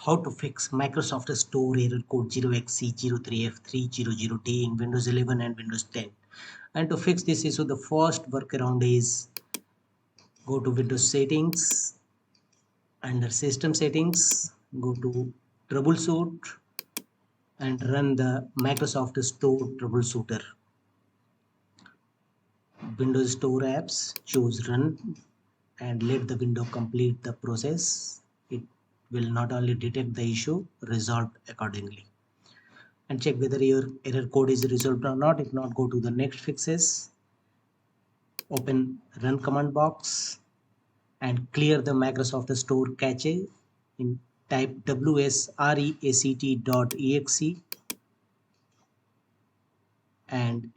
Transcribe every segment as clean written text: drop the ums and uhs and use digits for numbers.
how to fix Microsoft Store error code 0xc03F300D in Windows 11 and Windows 10. And to fix this issue, the first workaround is go to Windows settings, under system settings, go to troubleshoot and run the Microsoft Store troubleshooter. Windows Store apps, choose run and let the window complete the process. It will not only detect the issue, resolve accordingly. And check whether your error code is resolved or not. If not, go to the next fixes, open run command box and clear the Microsoft Store cache. In type wsreact.exe and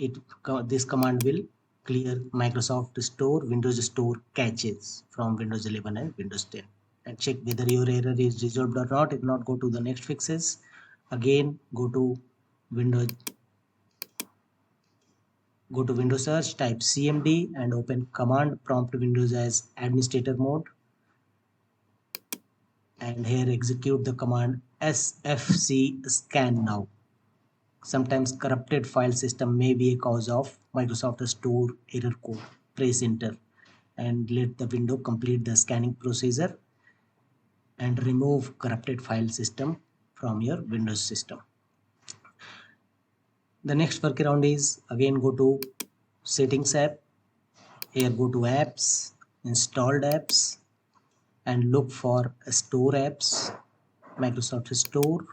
this command will clear Microsoft Store Windows Store caches from Windows 11 and Windows 10. And check whether your error is resolved or not. If not, go to the next fixes. Again, go to Windows search, type cmd and open command prompt Windows as administrator mode, and here execute the command sfc scan now. Sometimes corrupted file system may be a cause of Microsoft Store error code. Press enter and let the window complete the scanning procedure and remove corrupted file system from your Windows system. The next workaround is again go to settings app. Here go to apps, installed apps and look for store apps, Microsoft Store.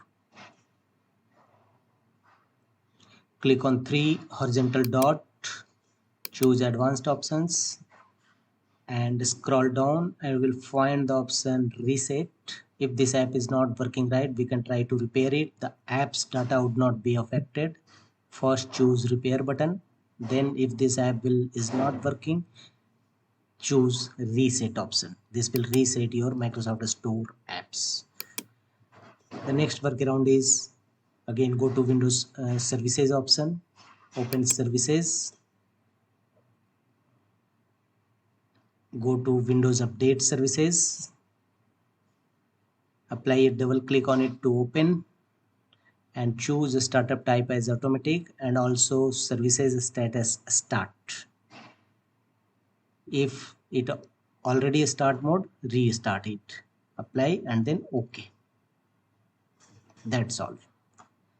Click on 3 horizontal dot, choose advanced options and scroll down and we'll find the option reset. If this app is not working right, we can try to repair it. The app's data would not be affected. First choose repair button, then if this app is not working, choose reset option. This will reset your Microsoft Store apps. The next workaround is again go to Windows services option, open services, go to Windows Update Services, apply it, double click on it to open and choose a startup type as automatic and also services status start. If it already start mode, restart it, apply and then OK. That's all.